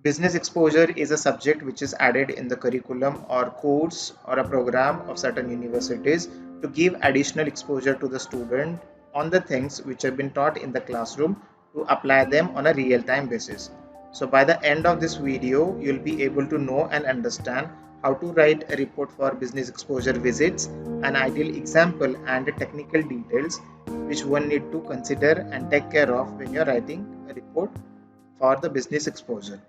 Business exposure is a subject which is added in the curriculum or course or a program of certain universities to give additional exposure to the student on the things which have been taught in the classroom to apply them on a real-time basis. So by the end of this video, you'll be able to know and understand how to write a report for business exposure visits, an ideal example and the technical details which one need to consider and take care of when you're writing a report for the business exposure.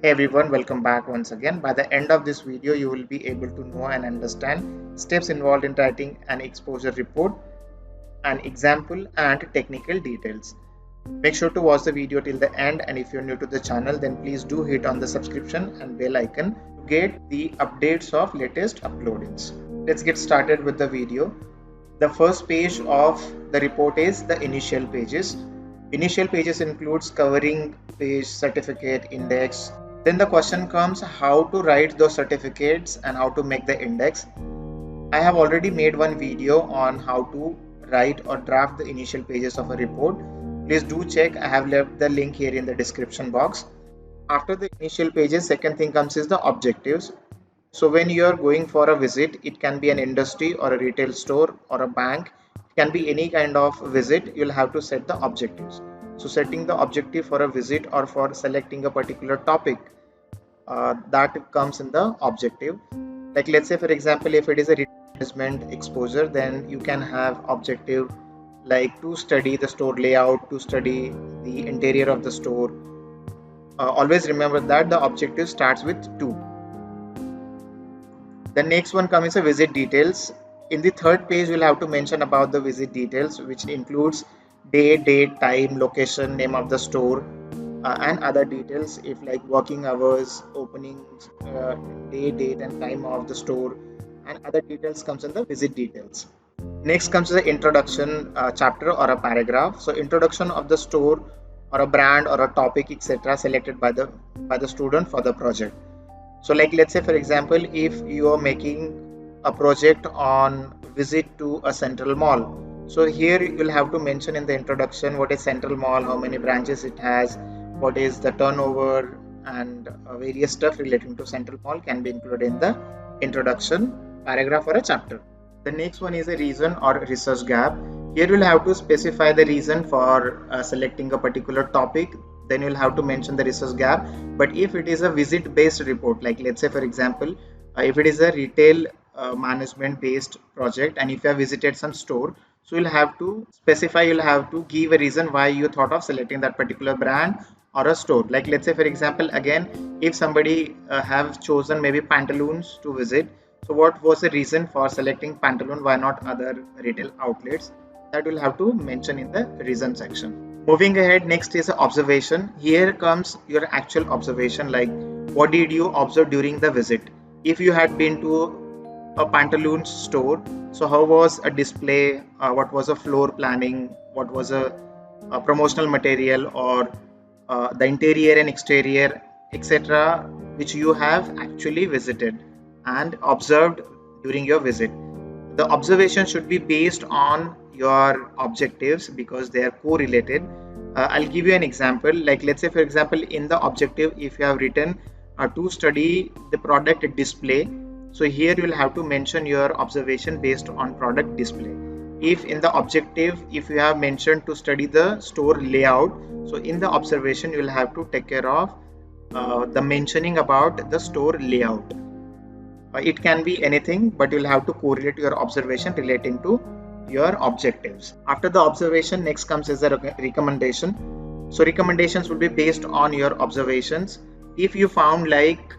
Hey everyone, welcome back once again. By the end of this video, you will be able to know and understand steps involved in writing an exposure report, an example and technical details. Make sure to watch the video till the end, and if you're new to the channel, then please do hit on the subscription and bell icon to get the updates of latest uploadings. Let's get started with the video. The first page of the report is the initial pages. Initial pages includes covering page, certificate, index. Then the question comes how to write those certificates and how to make the index. I have already made one video on how to write or draft the initial pages of a report. Please do check. I have left the link here in the description box. After the initial pages, second thing comes is the objectives. So when you are going for a visit, it can be an industry or a retail store or a bank. It can be any kind of visit. You'll have to set the objectives. So setting the objective for a visit or for selecting a particular topic, that comes in the objective. Like let's say for example, if it is a management exposure, then you can have objective like to study the store layout, to study the interior of the store. Always remember that the objective starts with 2. The next one comes a visit details. In the third page, you'll have to mention about the visit details, which includes day, date, time, location, name of the store, and other details if like working hours, openings, day, date and time of the store, and other details comes in the visit details. Next comes the introduction chapter or a paragraph. So introduction of the store or a brand or a topic, etc., selected by the student for the project. So like let's say for example, if you are making a project on visit to a central mall, so here you'll have to mention in the introduction what is central mall, how many branches it has, what is the turnover, and various stuff relating to central mall can be included in the introduction paragraph or a chapter. The next one is a reason or research gap. Here you'll have to specify the reason for selecting a particular topic. Then you'll have to mention the research gap. But if it is a visit based report, like let's say for example, if it is a retail management based project and if you have visited some store, so you'll have to specify, you'll have to give a reason why you thought of selecting that particular brand or a store. Like let's say for example, again, if somebody have chosen maybe pantaloons to visit, so what was the reason for selecting pantaloon, why not other retail outlets? That will have to mention in the reason section. Moving ahead, next is observation. Here comes your actual observation, like what did you observe during the visit? If you had been to a pantaloons store, so how was a display, what was a floor planning, what was a promotional material, or the interior and exterior, etc., which you have actually visited and observed during your visit. The observation should be based on your objectives because they are correlated. I'll give you an example. Like let's say for example, in the objective, if you have written to study the product display, so here you'll have to mention your observation based on product display. If in the objective, if you have mentioned to study the store layout, so in the observation you'll have to take care of the mentioning about the store layout. It can be anything, but you'll have to correlate your observation relating to your objectives. After the observation, next comes as a recommendation. So recommendations will be based on your observations. If you found like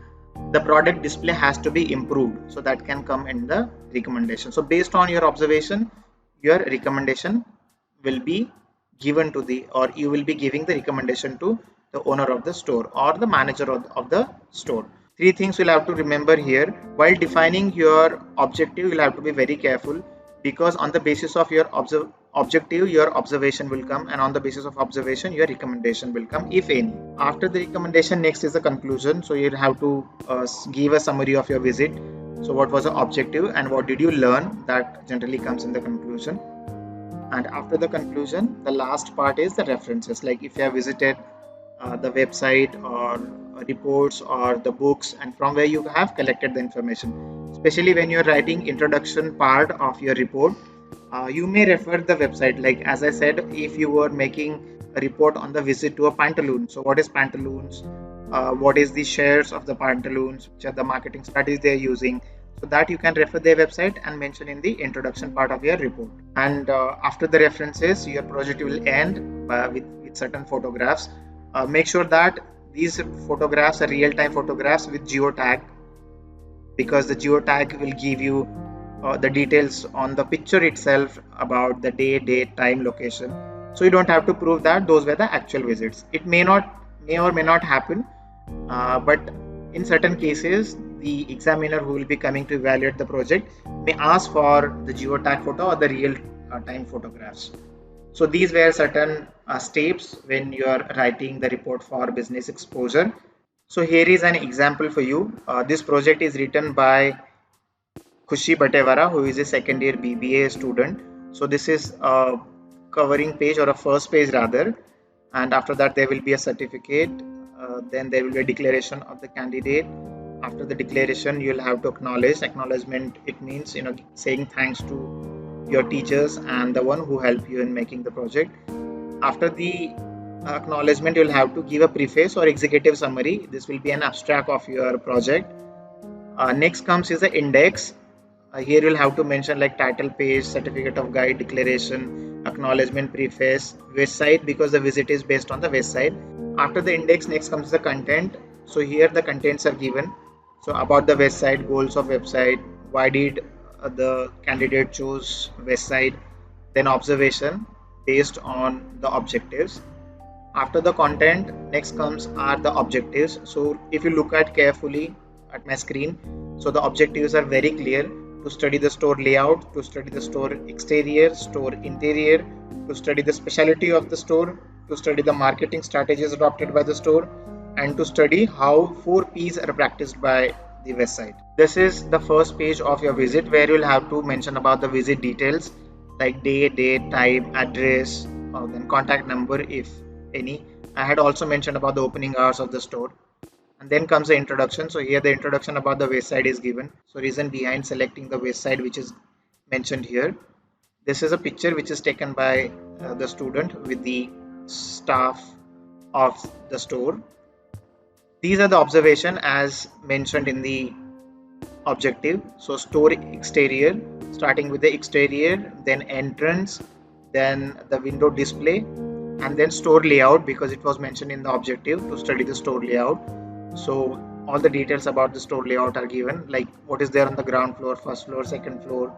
the product display has to be improved, so that can come in the recommendation. So based on your observation, your recommendation will be given to the, or you will be giving the recommendation to the owner of the store or the manager of the store. 3 things you'll have to remember here. While defining your objective, you'll have to be very careful because on the basis of your objective, your observation will come, and on the basis of observation your recommendation will come, if any. After the recommendation, next is the conclusion. So you have to give a summary of your visit. So what was the objective and what did you learn? That generally comes in the conclusion. And after the conclusion, the last part is the references, like if you have visited the website or reports or the books, and from where you have collected the information. Especially when you're writing introduction part of your report, you may refer the website. Like as I said, if you were making a report on the visit to a pantaloon, so what is pantaloons, what is the shares of the pantaloons, which are the marketing strategies they're using, so that you can refer their website and mention in the introduction part of your report. And after the references, your project will end with certain photographs. Make sure that these photographs are real-time photographs with geotag, because the geotag will give you the details on the picture itself about the day, date, time, location. So you don't have to prove that those were the actual visits. It may or may not happen, but in certain cases the examiner who will be coming to evaluate the project may ask for the geotag photo or the real time photographs. So these were certain steps when you are writing the report for business exposure. So here is an example for you. This project is written by Khushi Batevara, who is a second year BBA student. So this is a covering page, or a first page rather, and after that there will be a certificate. Then there will be a declaration of the candidate. After the declaration, you'll have to acknowledge. Acknowledgement, it means saying thanks to your teachers and the one who helped you in making the project. After the acknowledgement, you'll have to give a preface or executive summary. This will be an abstract of your project. Next comes is the index. Here you'll have to mention like title page, certificate of guide, declaration, acknowledgement, preface, website, because the visit is based on the website. After the index, next comes the content. So here the contents are given. So about the website, goals of website, why did the candidate choose website, then observation based on the objectives. After the content, next comes are the objectives. So if you look at carefully at my screen, so the objectives are very clear: to study the store layout, to study the store exterior, store interior, to study the specialty of the store, to study the marketing strategies adopted by the store, and to study how 4 P's are practiced by the website. This is the first page of your visit, where you'll have to mention about the visit details like day, date, time, address, then contact number if any. I had also mentioned about the opening hours of the store. And then comes the introduction. So here the introduction about the website is given. So reason behind selecting the website, which is mentioned here. This is a picture which is taken by the student with the staff of the store. These are the observation as mentioned in the objective. So store exterior, starting with the exterior, then entrance, then the window display, and then store layout, because it was mentioned in the objective to study the store layout. So all the details about the store layout are given, like what is there on the ground floor, first floor, second floor,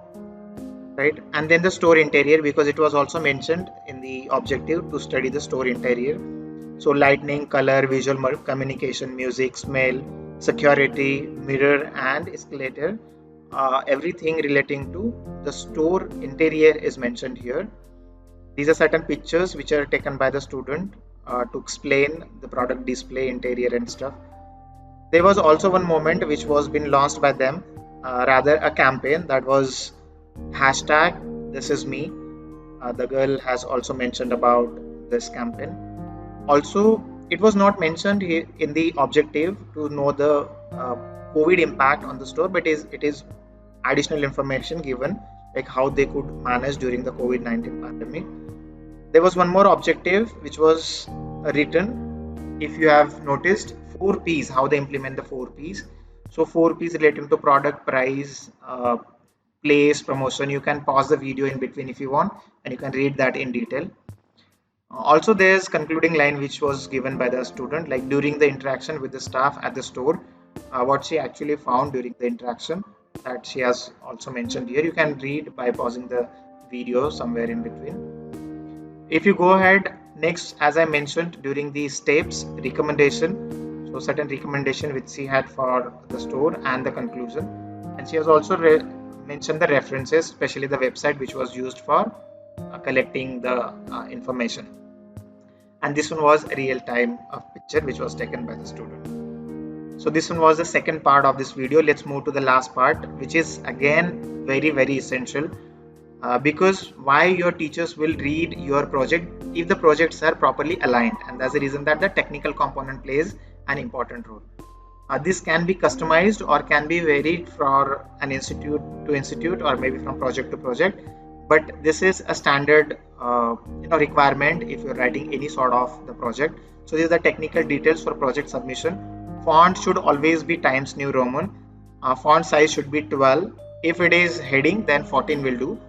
right? And then the store interior, because it was also mentioned in the objective to study the store interior. So lighting, color, visual communication, music, smell, security, mirror and escalator, everything relating to the store interior is mentioned here. These are certain pictures which are taken by the student to explain the product display, interior and stuff. There was also one moment which was been launched by them, rather a campaign, that was hashtag this is me. The girl has also mentioned about this campaign. Also, it was not mentioned here in the objective to know the COVID impact on the store, but it is additional information given, like how they could manage during the COVID-19 pandemic. There was one more objective which was written, if you have noticed, 4 P's, how they implement the 4 P's. So 4 P's relating to product, price, place, promotion. You can pause the video in between if you want, and you can read that in detail. Also, there's concluding line which was given by the student, like during the interaction with the staff at the store, what she actually found during the interaction, that she has also mentioned here. You can read by pausing the video somewhere in between. If you go ahead, next, as I mentioned, during the steps, recommendation, so certain recommendation which she had for the store and the conclusion, and she has also mentioned the references, especially the website which was used for collecting the information. And this one was a real time picture which was taken by the student. So this one was the second part of this video. Let's move to the last part, which is again very essential, because why your teachers will read your project if the projects are properly aligned, and that's the reason that the technical component plays an important role. This can be customized or can be varied for an institute to institute or maybe from project to project, but this is a standard requirement if you're writing any sort of the project. So these are the technical details for project submission. Font should always be Times New Roman. Font size should be 12. If it is heading, then 14 will do.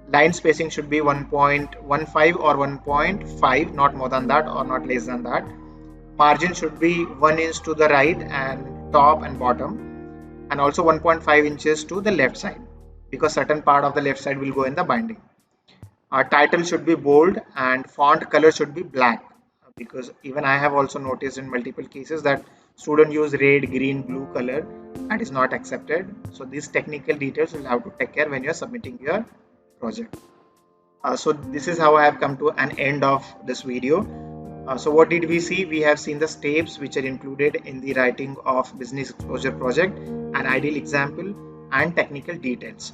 Line spacing should be 1.15 or 1.5, not more than that or not less than that. Margin should be 1 inch to the right and top and bottom, and also 1.5 inches to the left side, because certain part of the left side will go in the binding. Our title should be bold and font color should be black, because even I have also noticed in multiple cases that student use red, green, blue color. That is not accepted. So these technical details will have to take care when you are submitting your project. So this is how I have come to an end of this video. So what did we see? We have seen the steps which are included in the writing of business exposure project, an ideal example, and technical details.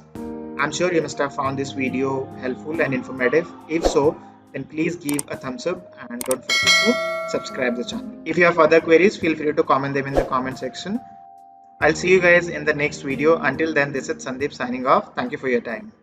I'm sure you must have found this video helpful and informative. If so, then please give a thumbs up and don't forget to subscribe the channel. If you have further queries, feel free to comment them in the comment section. I'll see you guys in the next video. Until then, this is Sandeep signing off. Thank you for your time.